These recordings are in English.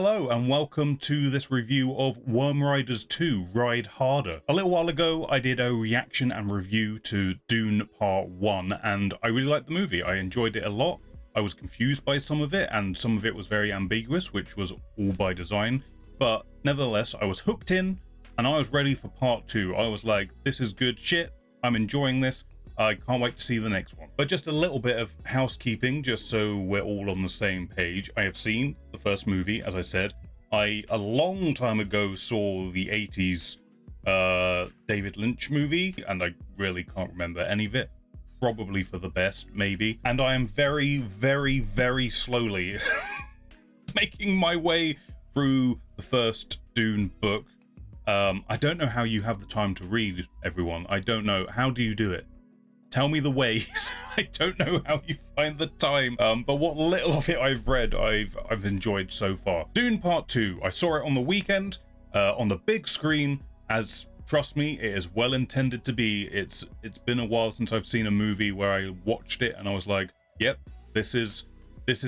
Hello and welcome to this review of Worm Riders 2 Ride Harder. A little while ago I did a reaction and review to Dune Part 1 and I really liked the movie. I enjoyed it a lot. I was confused by some of it and some of it was very ambiguous, which was all by design. But nevertheless, I was hooked in and I was ready for Part 2. I was like, this is good shit. I'm enjoying this. I can't wait to see the next one. But just a little bit of housekeeping, just so we're all on the same page. I have seen the first movie, as I said. I, a long time ago, saw the 80s David Lynch movie, and I really can't remember any of it. Probably for the best, maybe. And I am very, very, very slowly making my way through the first Dune book. I don't know how you have the time to read, everyone. I don't know. How do you do it? Tell me the ways. I don't know how you find the time, but what little of it I've read, I've enjoyed so far. Dune Part 2. I saw it on the weekend, on the big screen, as, trust me, it is well intended to be. It's been a while since I've seen a movie where I watched it and I was like, yep, this is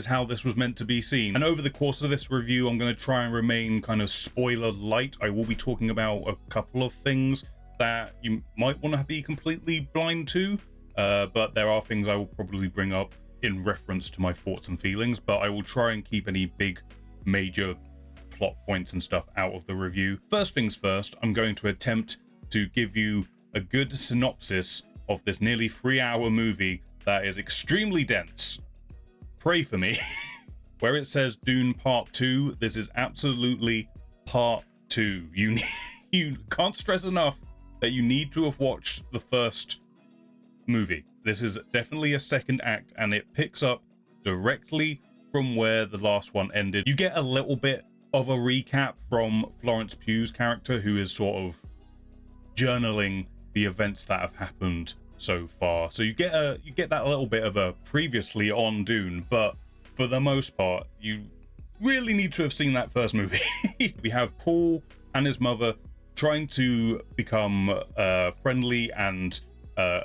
how this was meant to be seen. And over the course of this review, I'm going to try and remain kind of spoiler light. I will be talking about a couple of things that you might want to be completely blind to. But there are things I will probably bring up in reference to my thoughts and feelings, but I will try and keep any big major plot points and stuff out of the review. First things first, I'm going to attempt to give you a good synopsis of this nearly 3-hour movie that is extremely dense. Pray for me. Where it says Dune Part 2, this is absolutely Part 2. You can't stress enough that you need to have watched the first movie. This is definitely a second act and it picks up directly from where the last one ended. You get a little bit of a recap from Florence Pugh's character, who is sort of journaling the events that have happened so far. So you get that little bit of a previously on Dune, but for the most part you really need to have seen that first movie. We have Paul and his mother trying to become friendly and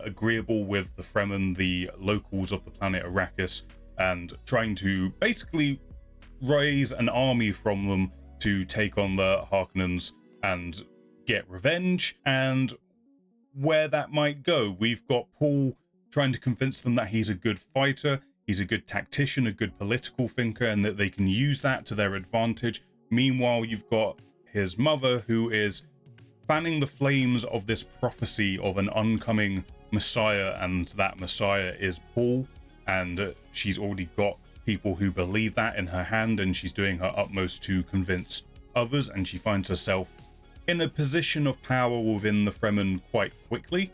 agreeable with the Fremen, the locals of the planet Arrakis, and trying to basically raise an army from them to take on the Harkonnens and get revenge. And where that might go, we've got Paul trying to convince them that he's a good fighter, he's a good tactician, a good political thinker, and that they can use that to their advantage. Meanwhile, you've got his mother, who is fanning the flames of this prophecy of an oncoming Messiah, and that Messiah is Paul, and she's already got people who believe that in her hand, and she's doing her utmost to convince others, and she finds herself in a position of power within the Fremen quite quickly,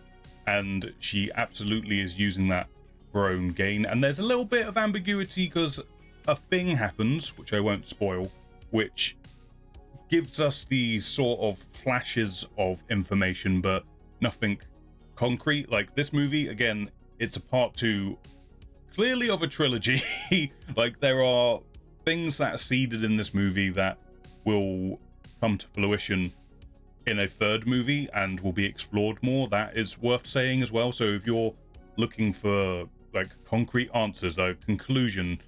and she absolutely is using that for her own gain. And there's a little bit of ambiguity because a thing happens, which I won't spoil, which gives us these sort of flashes of information, but nothing concrete. Like this movie, again, it's a part 2, clearly of a trilogy. Like there are things that are seeded in this movie that will come to fruition in a third movie and will be explored more. That is worth saying as well. So if you're looking for like concrete answers, a conclusion,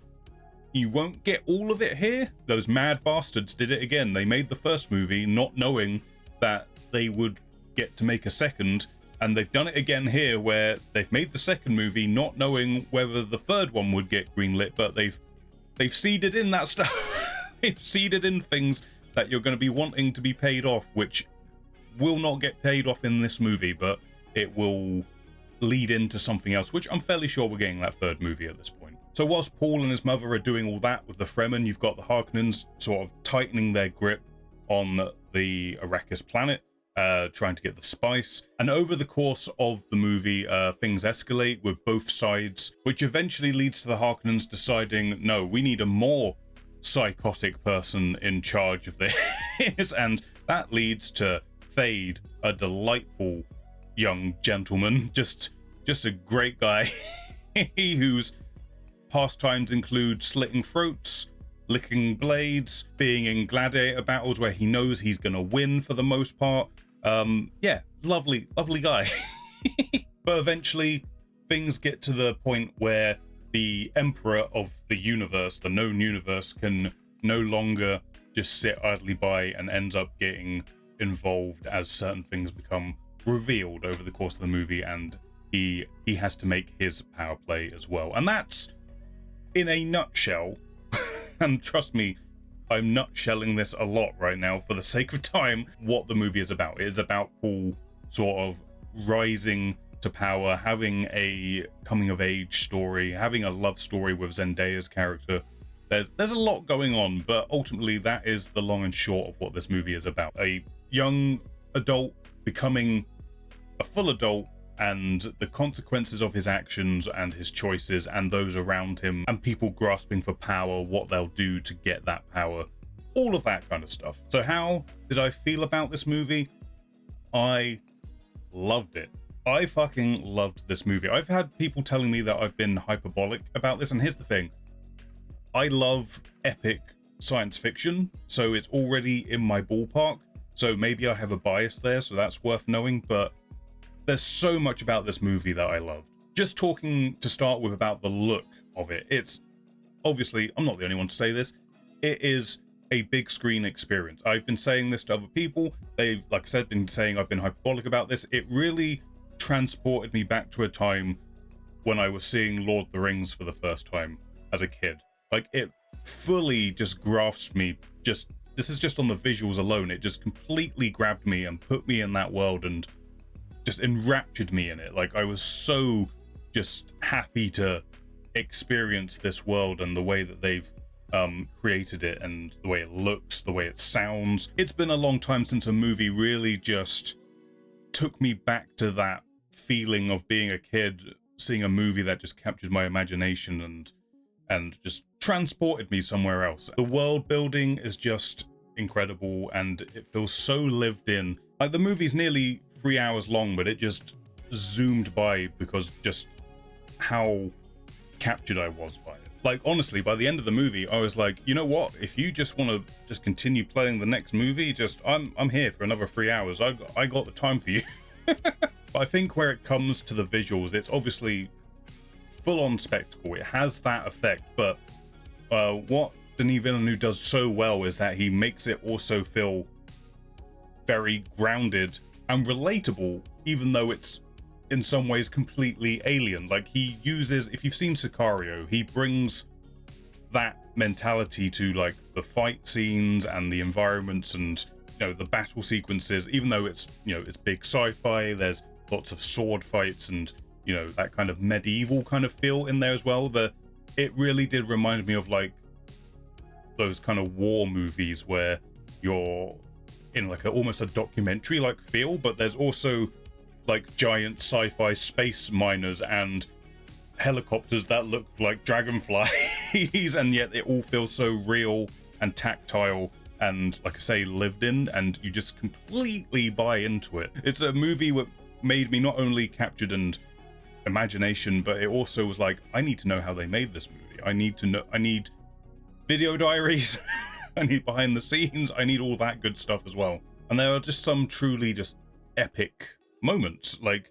you won't get all of it here. Those mad bastards did it again. They made the first movie not knowing that they would get to make a second, and they've done it again here where they've made the second movie not knowing whether the third one would get greenlit, but they've seeded in that stuff. They've seeded in things that you're going to be wanting to be paid off, which will not get paid off in this movie, but it will lead into something else, which I'm fairly sure we're getting that third movie at this point. So whilst Paul and his mother are doing all that with the Fremen, you've got the Harkonnens sort of tightening their grip on the Arrakis planet, trying to get the spice. And over the course of the movie, things escalate with both sides, which eventually leads to the Harkonnens deciding, no, we need a more psychotic person in charge of this. And that leads to Thade, a delightful young gentleman, just a great guy whose pastimes include slitting throats, licking blades, being in gladiator battles where he knows he's gonna win for the most part. Yeah, lovely guy. But eventually things get to the point where the emperor of the universe, the known universe, can no longer just sit idly by and ends up getting involved as certain things become revealed over the course of the movie, and he has to make his power play as well. And that's, in a nutshell, and trust me, I'm nutshelling this a lot right now for the sake of time, what the movie is about. It is about Paul sort of rising to power, having a coming of age story, having a love story with Zendaya's character. There's a lot going on, but ultimately that is the long and short of what this movie is about. A young adult becoming a full adult, and the consequences of his actions and his choices and those around him, and people grasping for power, what they'll do to get that power, all of that kind of stuff. So how did I feel about this movie? I loved it. I fucking loved this movie. I've had people telling me that I've been hyperbolic about this, and here's the thing. I love epic science fiction, so it's already in my ballpark. So maybe I have a bias there, so that's worth knowing, but there's so much about this movie that I loved. Just talking to start with about the look of it. It's obviously, I'm not the only one to say this, it is a big screen experience. I've been saying this to other people. They've, like I said, been saying I've been hyperbolic about this. It really transported me back to a time when I was seeing Lord of the Rings for the first time as a kid. Like, it fully just grasped me. This is just on the visuals alone. It just completely grabbed me and put me in that world and just enraptured me in it. Like, I was so just happy to experience this world and the way that they've created it, and the way it looks, the way it sounds. It's been a long time since a movie really just took me back to that feeling of being a kid, seeing a movie that just captured my imagination and just transported me somewhere else. The world building is just incredible, and it feels so lived in. Like, the movie's nearly 3 hours long, but it just zoomed by because just how captured I was by it. Like, honestly, by the end of the movie, I was like, you know what? If you just want to just continue playing the next movie, I'm here for another 3 hours. I got the time for you. But I think where it comes to the visuals, it's obviously full-on spectacle. It has that effect, but what Denis Villeneuve does so well is that he makes it also feel very grounded and relatable, even though it's in some ways completely alien. Like, he uses, if you've seen Sicario, he brings that mentality to, like, the fight scenes and the environments and, you know, the battle sequences. Even though it's, you know, it's big sci-fi, there's lots of sword fights and, you know, that kind of medieval kind of feel in there as well. It really did remind me of, like, those kind of war movies where you're in like almost a documentary like feel, but there's also like giant sci-fi space miners and helicopters that look like dragonflies, and yet it all feels so real and tactile and, like I say, lived in, and you just completely buy into it. It's a movie that made me not only captured and imagination, but it also was like, I need to know how they made this movie. I need video diaries. I need behind the scenes. I need all that good stuff as well. And there are just some truly just epic moments. Like,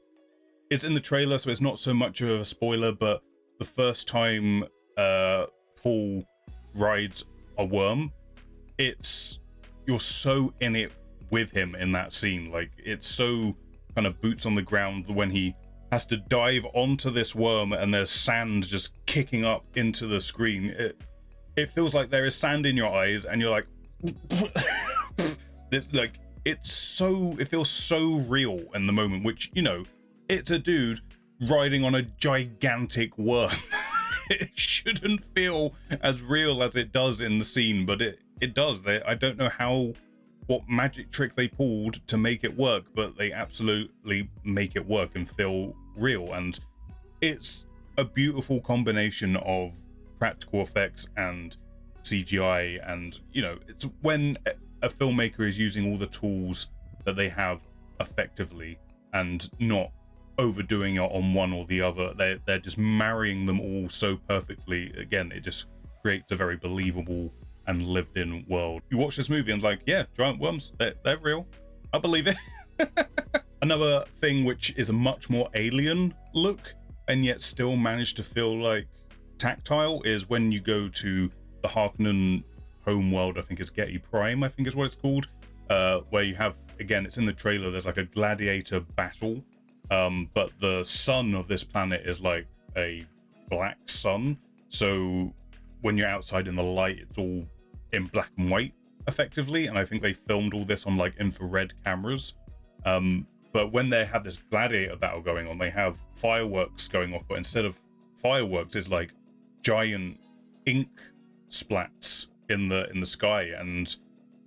it's in the trailer, so it's not so much of a spoiler, but the first time Paul rides a worm, you're so in it with him in that scene. Like, it's so kind of boots on the ground when he has to dive onto this worm and there's sand just kicking up into the screen. It feels like there is sand in your eyes and you're like, it's like, it feels so real in the moment, which, you know, it's a dude riding on a gigantic worm. It shouldn't feel as real as it does in the scene, but it does. I don't know what magic trick they pulled to make it work, but they absolutely make it work and feel real. And it's a beautiful combination of practical effects and CGI, and, you know, it's when a filmmaker is using all the tools that they have effectively and not overdoing it on one or the other. They're just marrying them all so perfectly. Again, it just creates a very believable and lived in world. You watch this movie and like, yeah, giant worms, they're real. I believe it. Another thing which is a much more alien look and yet still managed to feel like tactile is when you go to the Harkonnen homeworld. I think it's Getty Prime, I think is what it's called, where you have, again, it's in the trailer, there's like a gladiator battle, but the sun of this planet is like a black sun, so when you're outside in the light, it's all in black and white effectively, and I think they filmed all this on like infrared cameras. But when they have this gladiator battle going on, they have fireworks going off, but instead of fireworks, it's like giant ink splats in the sky, and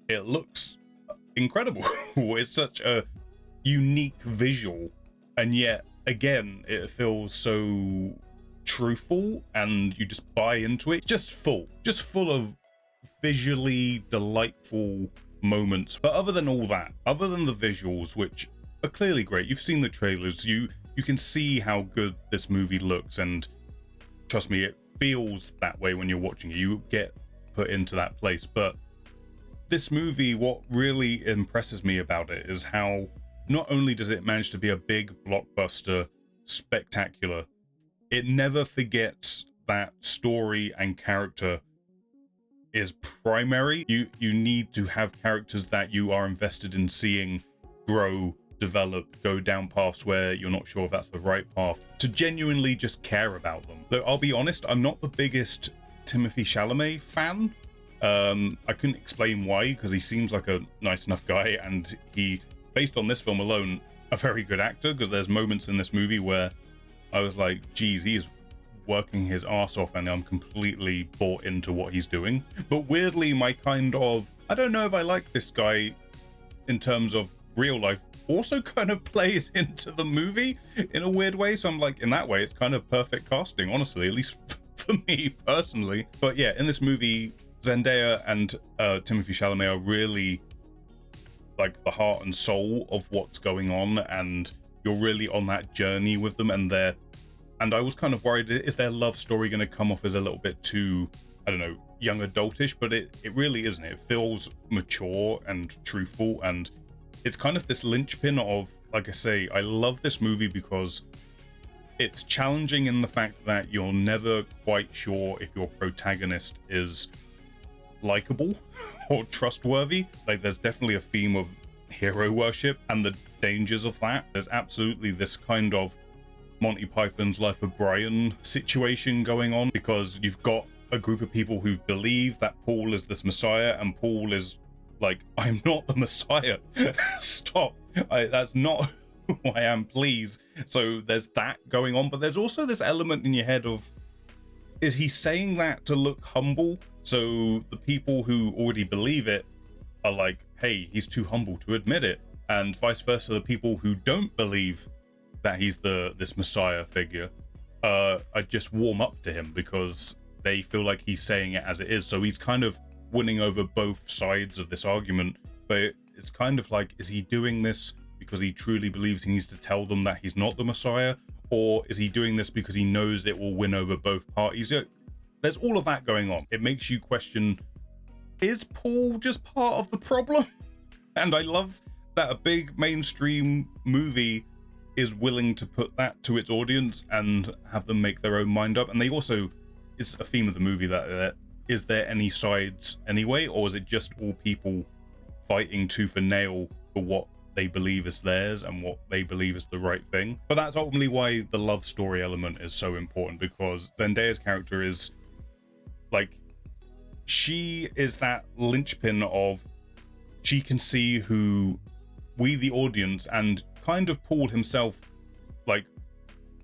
it looks incredible. It's such a unique visual, and yet again it feels so truthful, and you just buy into it. Just full of visually delightful moments. But other than all that, other than the visuals, which are clearly great, you've seen the trailers, you can see how good this movie looks, and trust me, it feels that way when you're watching it. You get put into that place. But this movie, what really impresses me about it is how not only does it manage to be a big blockbuster, spectacular, it never forgets that story and character is primary. You need to have characters that you are invested in seeing grow, develop, go down paths where you're not sure if that's the right path, to genuinely just care about them. Though I'll be honest, I'm not the biggest Timothée Chalamet fan. I couldn't explain why, because he seems like a nice enough guy, and he, based on this film alone, a very good actor, because there's moments in this movie where I was like, geez, he is working his ass off, and I'm completely bought into what he's doing. But weirdly, my kind of, I don't know if I like this guy in terms of real life, also kind of plays into the movie in a weird way. So I'm like, in that way, it's kind of perfect casting, honestly, at least for me personally. But yeah, in this movie, Zendaya and Timothée Chalamet are really like the heart and soul of what's going on, and you're really on that journey with them, and I was kind of worried, is their love story going to come off as a little bit too, I don't know, young adultish? But it really isn't. It feels mature and truthful, and it's kind of this linchpin of, like I say, I love this movie because it's challenging in the fact that you're never quite sure if your protagonist is likable or trustworthy. Like, there's definitely a theme of hero worship and the dangers of that. There's absolutely this kind of Monty Python's Life of Brian situation going on, because you've got a group of people who believe that Paul is this messiah, and Paul is like, I'm not the messiah. Stop. That's not who I am, please. So there's that going on, but there's also this element in your head of, is he saying that to look humble? So the people who already believe it are like, hey, he's too humble to admit it. And vice versa, the people who don't believe that he's this messiah figure I just warm up to him because they feel like he's saying it as it is. So he's kind of winning over both sides of this argument, but it's kind of like, is he doing this because he truly believes he needs to tell them that he's not the messiah, or is he doing this because he knows it will win over both parties? There's all of that going on. It makes you question, is Paul just part of the problem? And I love that a big mainstream movie is willing to put that to its audience and have them make their own mind up. And they also, it's a theme of the movie that is there any sides anyway, or is it just all people fighting tooth and nail for what they believe is theirs and what they believe is the right thing? But that's ultimately why the love story element is so important, because Zendaya's character is like, she is that linchpin of, she can see who we, the audience, and kind of Paul himself, like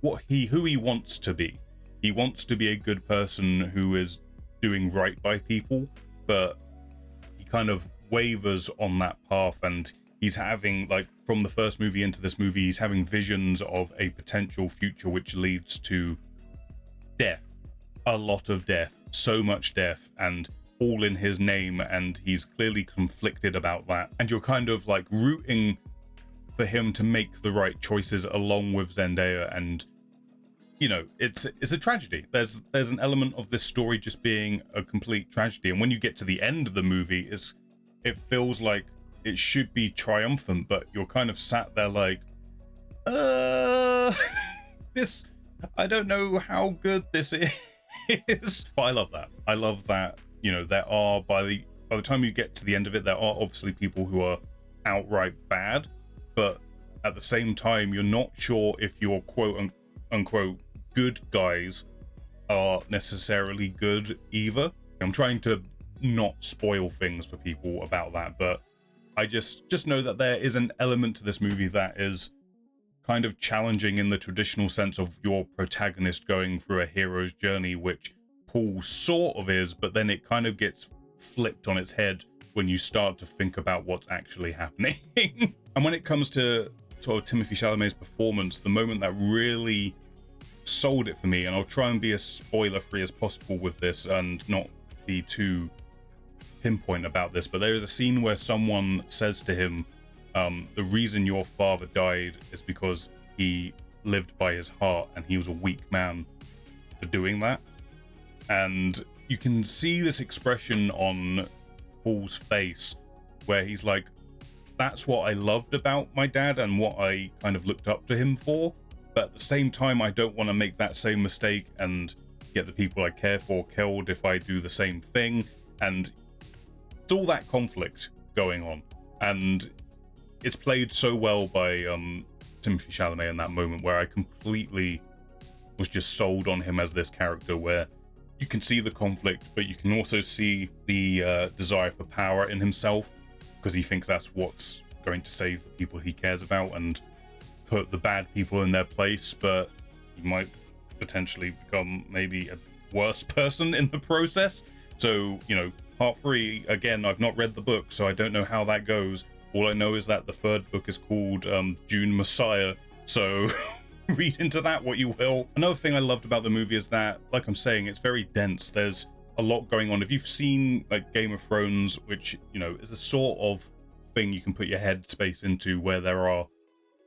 who he wants to be. He wants to be a good person who is doing right by people, but he kind of wavers on that path, and he's having, like, from the first movie into this movie, he's having visions of a potential future which leads to death, a lot of death, so much death, and all in his name, and he's clearly conflicted about that, and you're kind of like rooting for him to make the right choices along with Zendaya. And you know, it's a tragedy. There's an element of this story just being a complete tragedy, and when you get to the end of the movie, it feels like it should be triumphant, but you're kind of sat there like, this, I don't know how good this is. But I love that. I love that there are, by the time you get to the end of it, there are obviously people who are outright bad, but at the same time, you're not sure if your quote unquote good guys are necessarily good either. I'm trying to not spoil things for people about that, but I just know that there is an element to this movie that is kind of challenging in the traditional sense of your protagonist going through a hero's journey, which Paul sort of is, but then it kind of gets flipped on its head when you start to think about what's actually happening. And when it comes to sort of Timothée Chalamet's performance, the moment that really sold it for me, and I'll try and be as spoiler-free as possible with this and not be too pinpoint about this, but there is a scene where someone says to him, the reason your father died is because he lived by his heart and he was a weak man for doing that. And you can see this expression on Paul's face where he's like, that's what I loved about my dad and what I kind of looked up to him for, but at the same time I don't want to make that same mistake and get the people I care for killed if I do the same thing. And it's all that conflict going on, and it's played so well by Timothée Chalamet in that moment, where I completely was just sold on him as this character, where you can see the conflict, but you can also see the desire for power in himself, because he thinks that's what's going to save the people he cares about and put the bad people in their place, but he might potentially become maybe a worse person in the process. So, part 3, again, I've not read the book, so I don't know how that goes. All I know is that the 3rd book is called Dune Messiah, so read into that what you will. Another thing I loved about the movie is that, like I'm saying, it's very dense. There's a lot going on. If you've seen like Game of Thrones, which, is a sort of thing you can put your head space into, where there are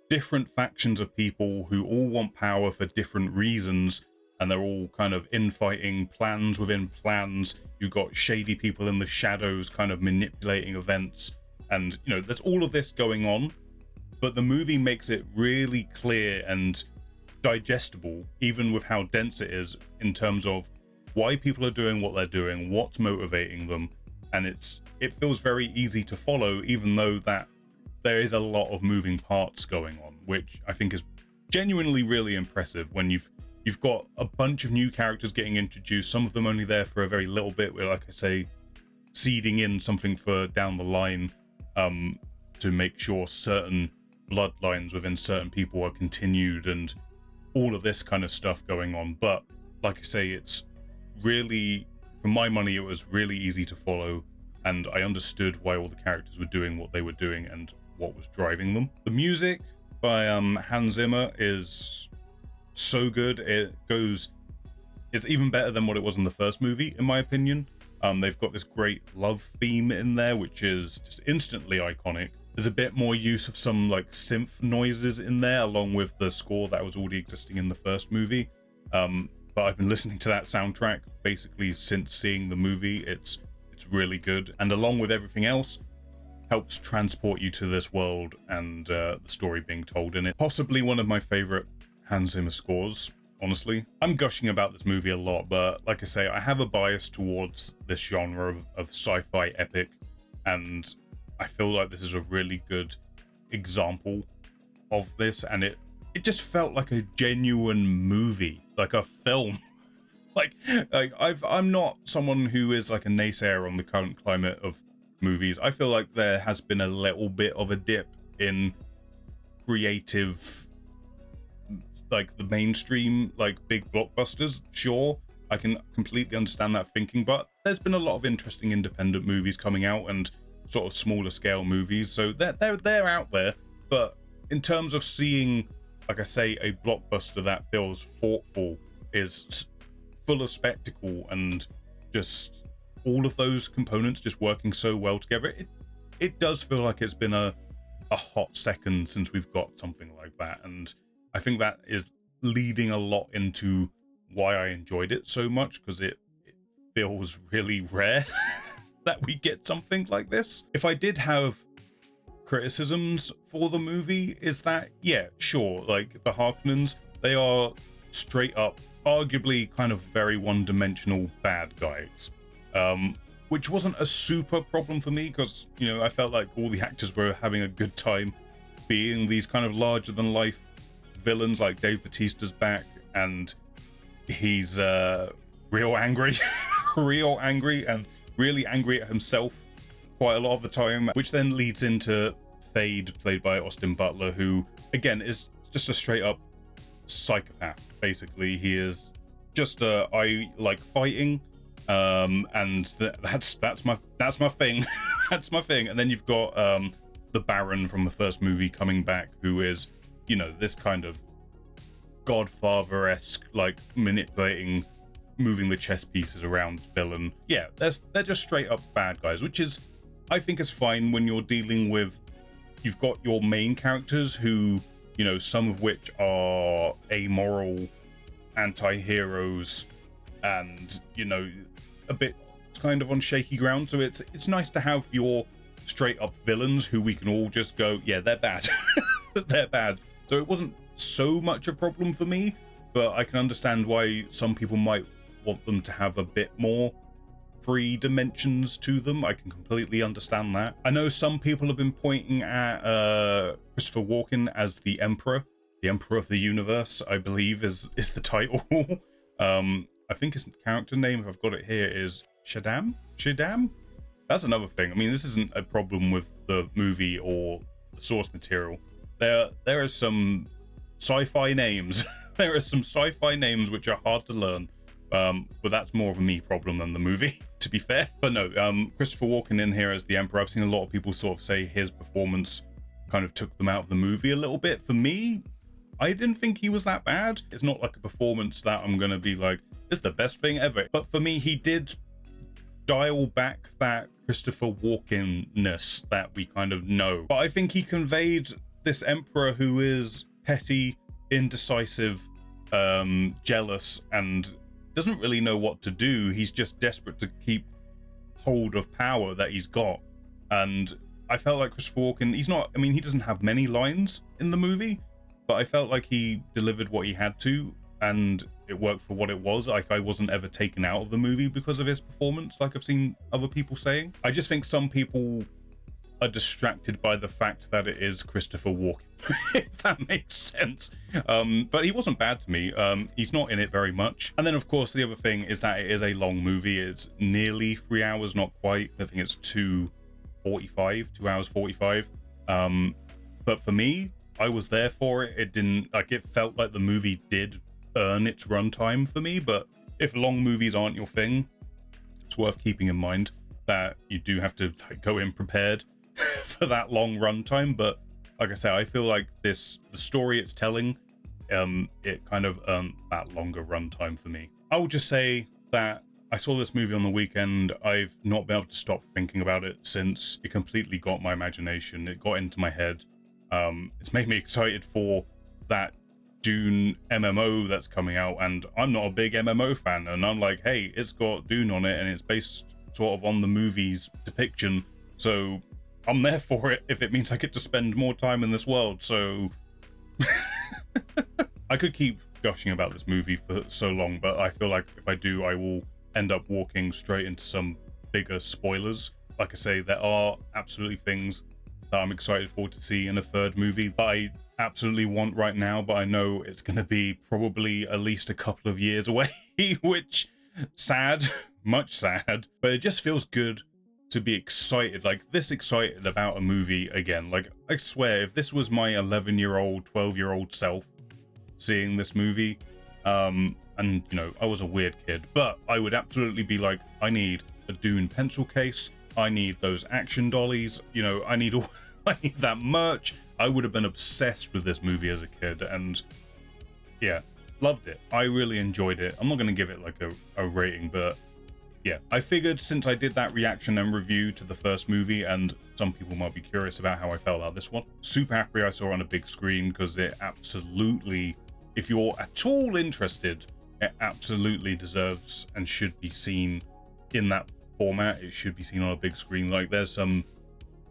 different factions of people who all want power for different reasons, and they're all kind of infighting, plans within plans. You've got shady people in the shadows kind of manipulating events, and there's all of this going on, but the movie makes it really clear and digestible, even with how dense it is, in terms of why people are doing what they're doing, what's motivating them, and it feels very easy to follow, even though that there is a lot of moving parts going on, which I think is genuinely really impressive when you've got a bunch of new characters getting introduced, some of them only there for a very little bit, where, like I say, seeding in something for down the line, to make sure certain bloodlines within certain people are continued, and all of this kind of stuff going on. But like I say, it's really, for my money, it was really easy to follow, and I understood why all the characters were doing what they were doing and what was driving them. The music by Hans Zimmer is so good. It's even better than what it was in the first movie, in my opinion. They've got this great love theme in there, which is just instantly iconic. There's a bit more use of some like synth noises in there, along with the score that was already existing in the first movie. But I've been listening to that soundtrack basically since seeing the movie. It's really good, and along with everything else, helps transport you to this world and the story being told in it. Possibly one of my favorite Hans Zimmer scores, honestly. I'm gushing about this movie a lot, but like I say, I have a bias towards this genre of sci-fi epic, and I feel like this is a really good example of this, and it just felt like a genuine movie, like a film. like I'm not someone who is like a naysayer on the current climate of movies. I feel like there has been a little bit of a dip in creative, like the mainstream, like big blockbusters. Sure, I can completely understand that thinking, but there's been a lot of interesting independent movies coming out and sort of smaller scale movies, so they're out there. But in terms of seeing, like I say, a blockbuster that feels thoughtful, is full of spectacle, and just all of those components just working so well together, it does feel like it's been a hot second since we've got something like that. And I think that is leading a lot into why I enjoyed it so much, because it feels really rare that we get something like this. If I did have criticisms for the movie, is that, yeah, sure, like the Harkonnens, they are straight up, arguably kind of very one-dimensional bad guys. which wasn't a super problem for me because, you know, I felt like all the actors were having a good time being these kind of larger than life villains. Like Dave Bautista's back and he's real angry, real angry, and really angry at himself quite a lot of the time, which then leads into Thade, played by Austin Butler, who again is just a straight up psychopath. Basically, he is just I like fighting, and that's my thing. That's my thing. And then you've got the Baron from the first movie coming back, who is, you know, this kind of Godfather-esque, like manipulating, moving the chess pieces around villain. Yeah, they're just straight up bad guys, which is, I think, is fine when you're dealing with, you've got your main characters who, you know, some of which are amoral anti-heroes and, you know, a bit kind of on shaky ground. So it's nice to have your straight up villains who we can all just go, yeah, they're bad. They're bad. So it wasn't so much a problem for me, but I can understand why some people might want them to have a bit more free dimensions to them. I can completely understand that. I know some people have been pointing at Christopher Walken as the Emperor of the Universe, I believe is the title. I think his character name, if I've got it here, is Shadam? That's another thing. I mean, this isn't a problem with the movie or the source material. There are some sci-fi names. There are some sci-fi names which are hard to learn. But that's more of a me problem than the movie, to be fair. But no, Christopher Walken in here as the Emperor, I've seen a lot of people sort of say his performance kind of took them out of the movie a little bit. For me, I didn't think he was that bad. It's not like a performance that I'm going to be like, it's the best thing ever. But for me, he did dial back that Christopher Walken-ness that we kind of know. But I think he conveyed this Emperor who is petty, indecisive, jealous, and doesn't really know what to do. He's just desperate to keep hold of power that he's got. And I felt like Christopher Walken, he doesn't have many lines in the movie, but I felt like he delivered what he had to, and it worked for what it was. Like, I wasn't ever taken out of the movie because of his performance, like I've seen other people saying. I just think some people are distracted by the fact that it is Christopher Walken, if that makes sense. But he wasn't bad to me. He's not in it very much. And then, of course, the other thing is that it is a long movie. It's nearly 3 hours, not quite. I think it's 2 hours 45. But for me, I was there for it. It felt like the movie did earn its runtime for me. But if long movies aren't your thing, it's worth keeping in mind that you do have to go in prepared for that long runtime. But like I say, I feel like the story it's telling, it kind of earned that longer runtime for me. I will just say that I saw this movie on the weekend. I've not been able to stop thinking about it since. It completely got my imagination. It got into my head. It's made me excited for that Dune MMO that's coming out, and I'm not a big MMO fan, and I'm like, hey, it's got Dune on it and it's based sort of on the movie's depiction, so I'm there for it if it means I get to spend more time in this world. So I could keep gushing about this movie for so long, but I feel like if I do, I will end up walking straight into some bigger spoilers. Like I say, there are absolutely things that I'm excited for to see in a third movie that I absolutely want right now, but I know it's going to be probably at least a couple of years away, which sad, much sad, but it just feels good to be excited, like this excited about a movie again. Like, I swear, if this was my 11-year-old, 12-year-old self seeing this movie, and you know, I was a weird kid, but I would absolutely be like, I need a Dune pencil case, I need those action dollies, you know, I need that merch. I would have been obsessed with this movie as a kid, and yeah, loved it. I really enjoyed it. I'm not going to give it like a rating, but yeah, I figured since I did that reaction and review to the first movie, and some people might be curious about how I felt about this one, super happy I saw it on a big screen, because it absolutely, if you're at all interested, it absolutely deserves and should be seen in that format. It should be seen on a big screen. Like, there's some,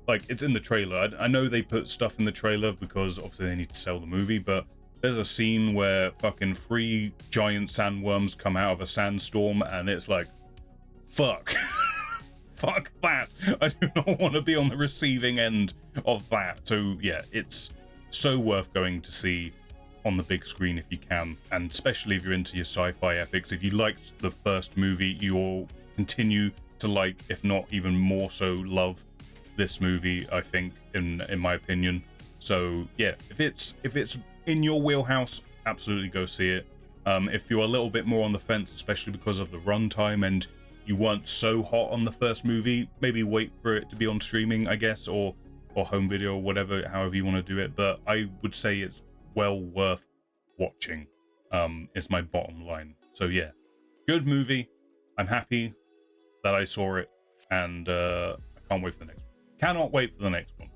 like, it's in the trailer. I know they put stuff in the trailer because obviously they need to sell the movie, but there's a scene where fucking 3 giant sandworms come out of a sandstorm, and it's like, fuck. fuck that. I do not want to be on the receiving end of that. So yeah, it's so worth going to see on the big screen if you can, and especially if you're into your sci-fi epics. If you liked the first movie, you'll continue to like, if not even more so, love this movie, I think, in my opinion. So yeah, if it's in your wheelhouse, absolutely go see it. If you're a little bit more on the fence, especially because of the runtime and you weren't so hot on the first movie, maybe wait for it to be on streaming, I guess, or home video, or whatever, however you want to do it. But I would say it's well worth watching, is my bottom line. So yeah, good movie. I'm happy that I saw it, and I can't wait for the next one. Cannot wait for the next one.